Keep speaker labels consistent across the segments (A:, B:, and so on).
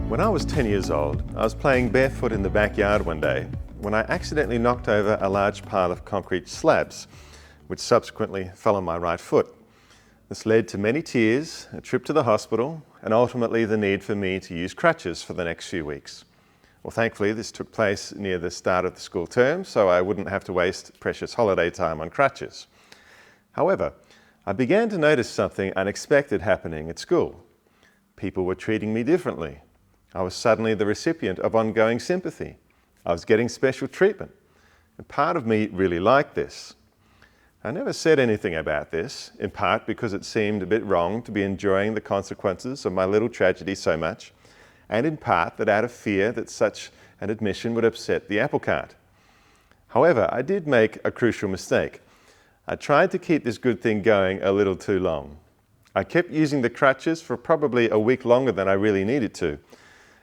A: When I was 10 years old, I was playing barefoot in the backyard one day when I accidentally knocked over a large pile of concrete slabs, which subsequently fell on my right foot. This led to many tears, a trip to the hospital, and ultimately the need for me to use crutches for the next few weeks. Well, thankfully this took place near the start of the school term, so I wouldn't have to waste precious holiday time on crutches. However, I began to notice something unexpected happening at school. People were treating me differently. I was suddenly the recipient of ongoing sympathy. I was getting special treatment, and part of me really liked this. I never said anything about this, in part because it seemed a bit wrong to be enjoying the consequences of my little tragedy so much, and in part that out of fear that such an admission would upset the apple cart. However, I did make a crucial mistake. I tried to keep this good thing going a little too long. I kept using the crutches for probably a week longer than I really needed to,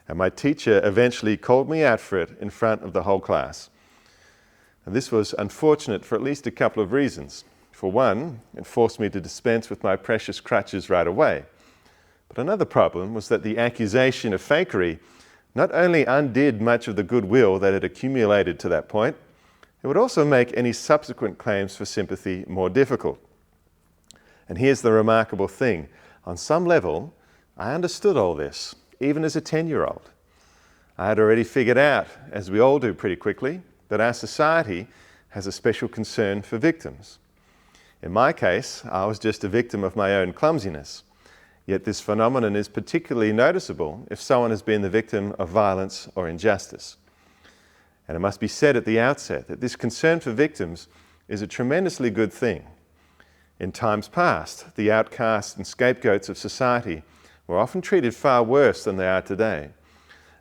A: and my teacher eventually called me out for it in front of the whole class. And this was unfortunate for at least a couple of reasons. For one, it forced me to dispense with my precious crutches right away. But another problem was that the accusation of fakery not only undid much of the goodwill that had accumulated to that point, it would also make any subsequent claims for sympathy more difficult. And here's the remarkable thing. On some level, I understood all this, even as a 10-year-old. I had already figured out, as we all do pretty quickly, that our society has a special concern for victims. In my case, I was just a victim of my own clumsiness. Yet this phenomenon is particularly noticeable if someone has been the victim of violence or injustice. And it must be said at the outset that this concern for victims is a tremendously good thing. In times past, the outcasts and scapegoats of society were often treated far worse than they are today.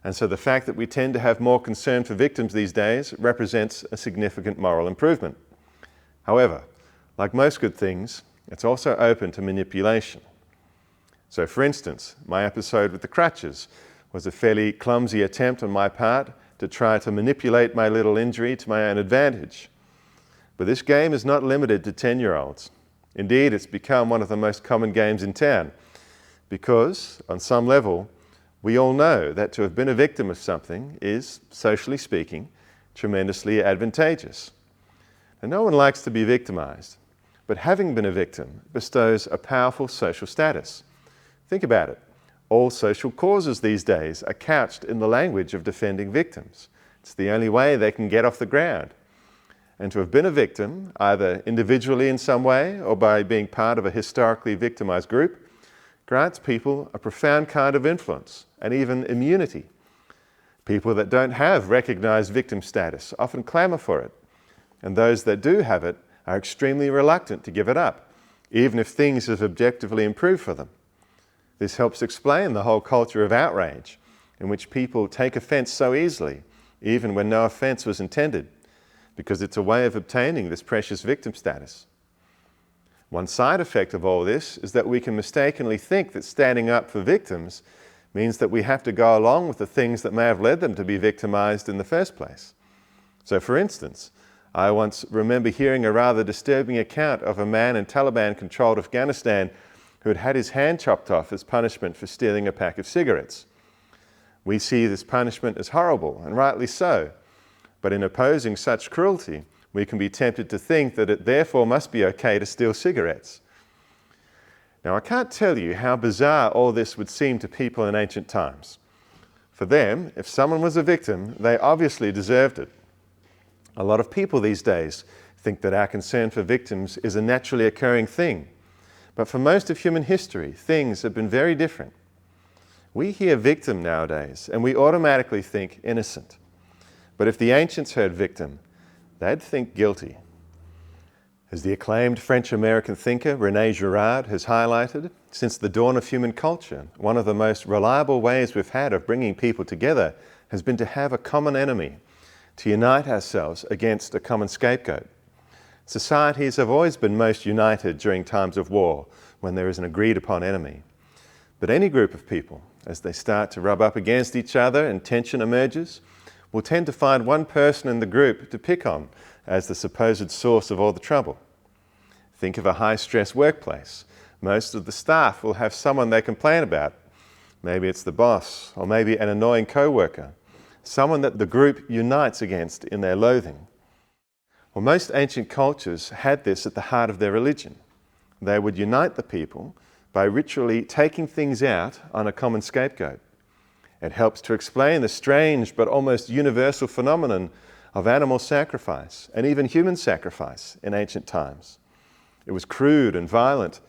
A: And so the fact that we tend to have more concern for victims these days represents a significant moral improvement. However, like most good things, it's also open to manipulation. So for instance, my episode with the crutches was a fairly clumsy attempt on my part to try to manipulate my little injury to my own advantage. But this game is not limited to 10-year-olds. Indeed, it's become one of the most common games in town, because, on some level, we all know that to have been a victim of something is, socially speaking, tremendously advantageous. And no one likes to be victimized, but having been a victim bestows a powerful social status. Think about it. All social causes these days are couched in the language of defending victims. It's the only way they can get off the ground. And to have been a victim, either individually in some way or by being part of a historically victimized group, grants people a profound kind of influence and even immunity. People that don't have recognized victim status often clamor for it, and those that do have it are extremely reluctant to give it up, even if things have objectively improved for them. This helps explain the whole culture of outrage, in which people take offense so easily, even when no offense was intended, because it's a way of obtaining this precious victim status. One side effect of all this is that we can mistakenly think that standing up for victims means that we have to go along with the things that may have led them to be victimized in the first place. So for instance, I once remember hearing a rather disturbing account of a man in Taliban-controlled Afghanistan who had had his hand chopped off as punishment for stealing a pack of cigarettes. We see this punishment as horrible, and rightly so, but in opposing such cruelty, we can be tempted to think that it therefore must be okay to steal cigarettes. Now, I can't tell you how bizarre all this would seem to people in ancient times. For them, if someone was a victim, they obviously deserved it. A lot of people these days think that our concern for victims is a naturally occurring thing. But for most of human history, things have been very different. We hear victim nowadays, and we automatically think innocent. But if the ancients heard victim, they'd think guilty. As the acclaimed French-American thinker René Girard has highlighted, since the dawn of human culture, one of the most reliable ways we've had of bringing people together has been to have a common enemy, to unite ourselves against a common scapegoat. Societies have always been most united during times of war, when there is an agreed-upon enemy. But any group of people, as they start to rub up against each other and tension emerges, will tend to find one person in the group to pick on as the supposed source of all the trouble. Think of a high-stress workplace. Most of the staff will have someone they complain about, Maybe it's the boss, or maybe an annoying co-worker, someone that the group unites against in their loathing. Well, most ancient cultures had this at the heart of their religion. They would unite the people by ritually taking things out on a common scapegoat. It helps to explain the strange but almost universal phenomenon of animal sacrifice and even human sacrifice in ancient times. It was crude and violent,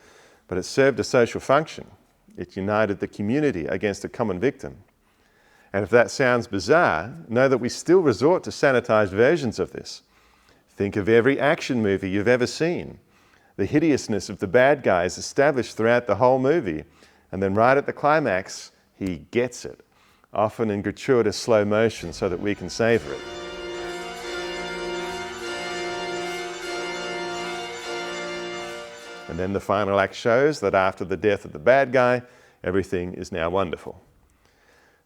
A: but it served a social function. It united the community against a common victim. And if that sounds bizarre, know that we still resort to sanitized versions of this. Think of every action movie you've ever seen. The hideousness of the bad guy is established throughout the whole movie, and then right at the climax, he gets it, often in gratuitous slow motion so that we can savor it. And then the final act shows that after the death of the bad guy, everything is now wonderful.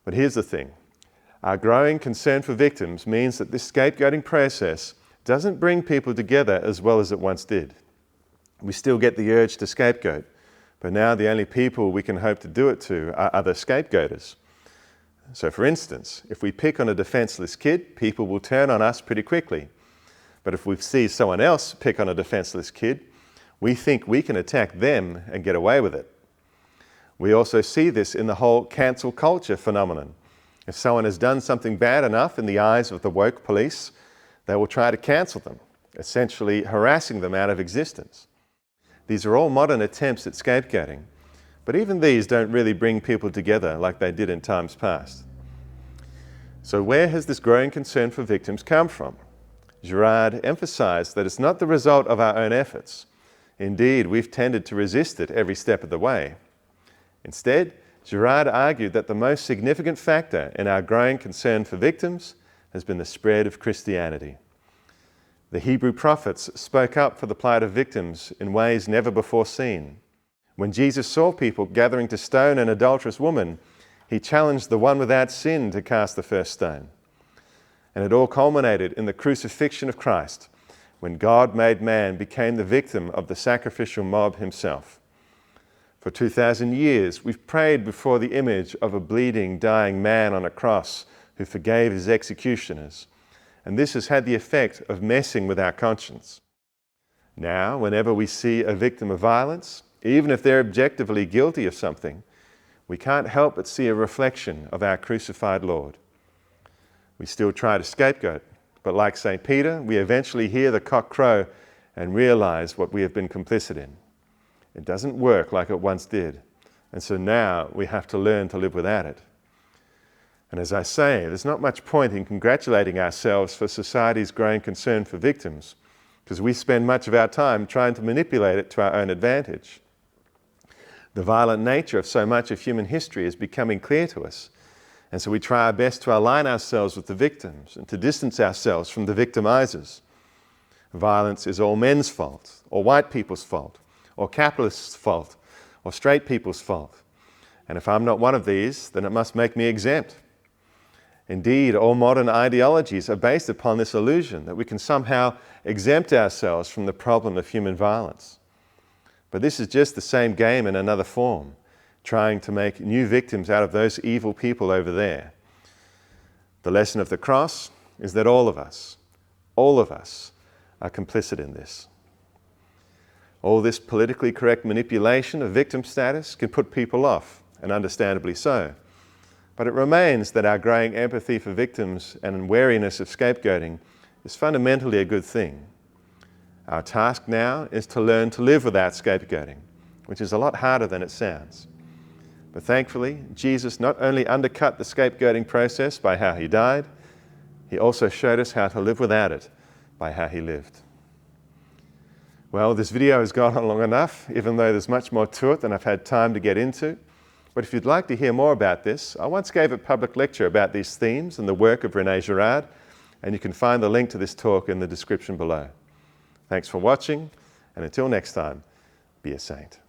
A: But here's the thing. Our growing concern for victims means that this scapegoating process doesn't bring people together as well as it once did. We still get the urge to scapegoat, but now the only people we can hope to do it to are other scapegoaters. So for instance, if we pick on a defenseless kid, people will turn on us pretty quickly. But if we see someone else pick on a defenseless kid, we think we can attack them and get away with it. We also see this in the whole cancel culture phenomenon. If someone has done something bad enough in the eyes of the woke police, they will try to cancel them, essentially harassing them out of existence. These are all modern attempts at scapegoating, but even these don't really bring people together like they did in times past. So where has this growing concern for victims come from? Girard emphasized that it's not the result of our own efforts. Indeed, we've tended to resist it every step of the way. Instead, Girard argued that the most significant factor in our growing concern for victims has been the spread of Christianity. The Hebrew prophets spoke up for the plight of victims in ways never before seen. When Jesus saw people gathering to stone an adulterous woman, he challenged the one without sin to cast the first stone. And it all culminated in the crucifixion of Christ, when God-made man became the victim of the sacrificial mob himself. For 2,000 years, we've prayed before the image of a bleeding, dying man on a cross who forgave his executioners. And this has had the effect of messing with our conscience. Now, whenever we see a victim of violence, even if they're objectively guilty of something, we can't help but see a reflection of our crucified Lord. We still try to scapegoat, but like St. Peter, we eventually hear the cock crow and realize what we have been complicit in. It doesn't work like it once did, and so now we have to learn to live without it. And as I say, there's not much point in congratulating ourselves for society's growing concern for victims, because we spend much of our time trying to manipulate it to our own advantage. The violent nature of so much of human history is becoming clear to us, and so we try our best to align ourselves with the victims and to distance ourselves from the victimizers. Violence is all men's fault, or white people's fault, or capitalists' fault, or straight people's fault. And if I'm not one of these, then it must make me exempt. Indeed, all modern ideologies are based upon this illusion that we can somehow exempt ourselves from the problem of human violence. But this is just the same game in another form, trying to make new victims out of those evil people over there. The lesson of the cross is that all of us are complicit in this. All this politically correct manipulation of victim status can put people off, and understandably so. But it remains that our growing empathy for victims and wariness of scapegoating is fundamentally a good thing. Our task now is to learn to live without scapegoating, which is a lot harder than it sounds. But thankfully, Jesus not only undercut the scapegoating process by how he died, he also showed us how to live without it by how he lived. Well, this video has gone on long enough, even though there's much more to it than I've had time to get into. But if you'd like to hear more about this, I once gave a public lecture about these themes and the work of René Girard, and you can find the link to this talk in the description below. Thanks for watching, and until next time, be a saint.